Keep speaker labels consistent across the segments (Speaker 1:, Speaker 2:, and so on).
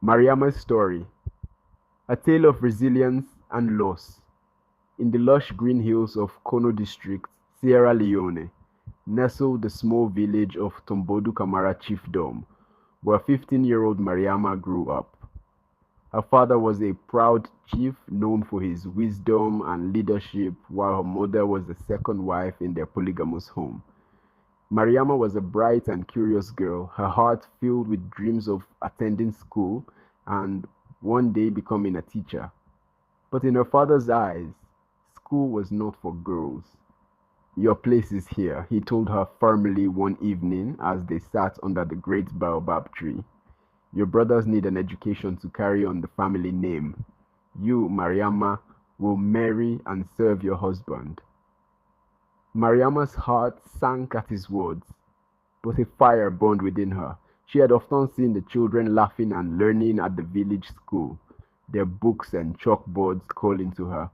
Speaker 1: Mariama's story, a tale of resilience and loss. In the lush green hills of Kono district, Sierra Leone, nestled the small village of Tombodu Kamara Chiefdom, where 15-year-old Mariama grew up. Her father was a proud chief known for his wisdom and leadership, while her mother was the second wife in their polygamous home. Mariama was a bright and curious girl, her heart filled with dreams of attending school and one day becoming a teacher. But in her father's eyes, school was not for girls. Your place is here, he told her firmly one evening as they sat under the great baobab tree. Your brothers need an education to carry on the family name. You, Mariama, will marry and serve your husband. Mariama's heart sank at his words, but a fire burned within her. She had often seen the children laughing and learning at the village school, their books and chalkboards calling to her.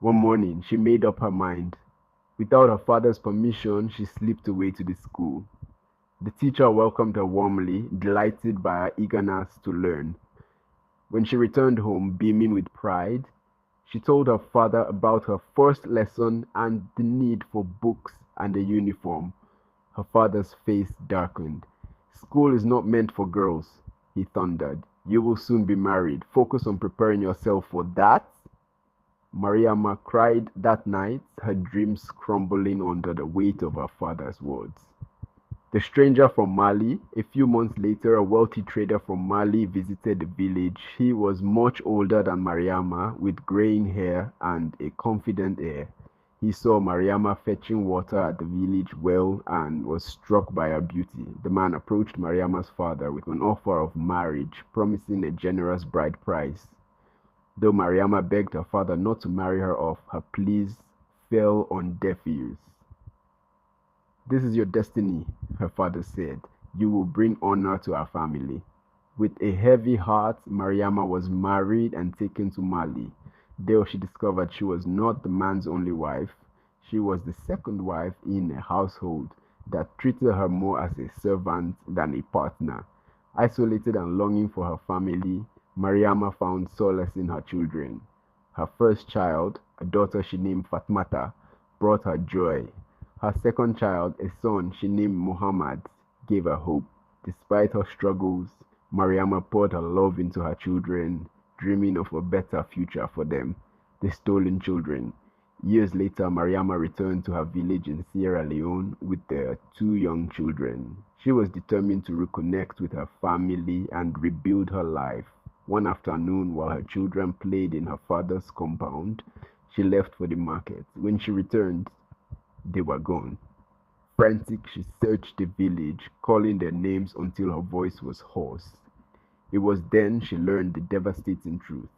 Speaker 1: One morning, she made up her mind. Without her father's permission, she slipped away to the school. The teacher welcomed her warmly, delighted by her eagerness to learn. When she returned home, beaming with pride, she told her father about her first lesson and the need for books and a uniform. Her father's face darkened. School is not meant for girls, he thundered. You will soon be married. Focus on preparing yourself for that. Mariama cried that night, her dreams crumbling under the weight of her father's words. The stranger from Mali. A few months later, a wealthy trader from Mali visited the village. He was much older than Mariama, with graying hair and a confident air. He saw Mariama fetching water at the village well and was struck by her beauty. The man approached Mariama's father with an offer of marriage, promising a generous bride price. Though Mariama begged her father not to marry her off, her pleas fell on deaf ears. This is your destiny, her father said. You will bring honor to our family. With a heavy heart, Mariama was married and taken to Mali. There she discovered she was not the man's only wife. She was the second wife in a household that treated her more as a servant than a partner. Isolated and longing for her family, Mariama found solace in her children. Her first child, a daughter she named Fatmata, brought her joy. Her second child, a son she named Muhammad, gave her hope. Despite her struggles, Mariama poured her love into her children, dreaming of a better future for them, the stolen children. Years later, Mariama returned to her village in Sierra Leone with their two young children. She was determined to reconnect with her family and rebuild her life. One afternoon, while her children played in her father's compound, she left for the market. When she returned, they were gone. Frantic, she searched the village, calling their names until her voice was hoarse. It was then she learned the devastating truth.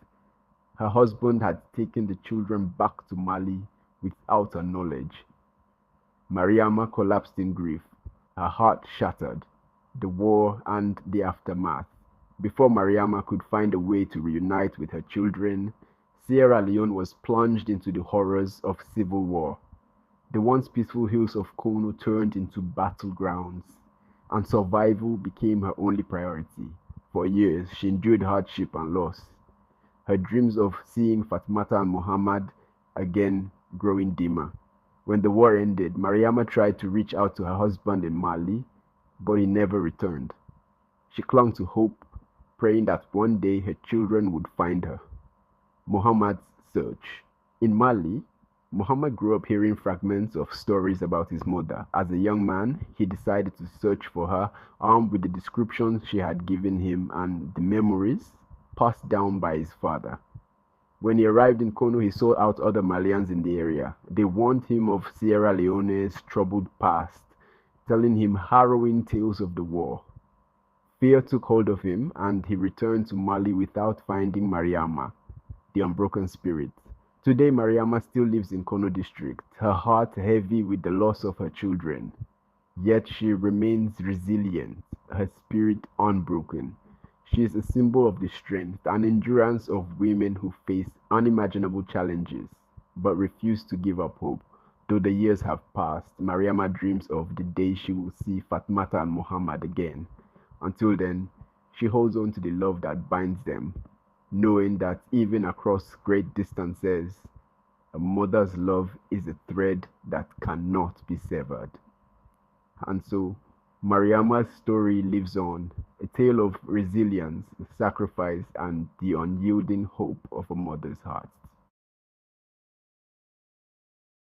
Speaker 1: Her husband had taken the children back to Mali without her knowledge. Mariama collapsed in grief, her heart shattered. The war and the aftermath. Before Mariama could find a way to reunite with her children, Sierra Leone was plunged into the horrors of civil war. The once peaceful hills of Kono turned into battlegrounds, and survival became her only priority. For years, she endured hardship and loss, her dreams of seeing Fatmata and Muhammad again growing dimmer. When the war ended, Mariama tried to reach out to her husband in Mali, but he never returned. She clung to hope, praying that one day her children would find her. Muhammad's search. In Mali, Muhammad grew up hearing fragments of stories about his mother. As a young man, he decided to search for her, armed with the descriptions she had given him and the memories passed down by his father. When he arrived in Kono, he sought out other Malians in the area. They warned him of Sierra Leone's troubled past, telling him harrowing tales of the war. Fear took hold of him, and he returned to Mali without finding Mariama, the unbroken spirit. Today, Mariama still lives in Kono district, her heart heavy with the loss of her children. Yet she remains resilient, her spirit unbroken. She is a symbol of the strength and endurance of women who face unimaginable challenges, but refuse to give up hope. Though the years have passed, Mariama dreams of the day she will see Fatmata and Muhammad again. Until then, She holds on to the love that binds them, knowing that even across great distances, a mother's love is a thread that cannot be severed. And so, Mariama's story lives on, a tale of resilience, sacrifice, and the unyielding hope of a mother's heart.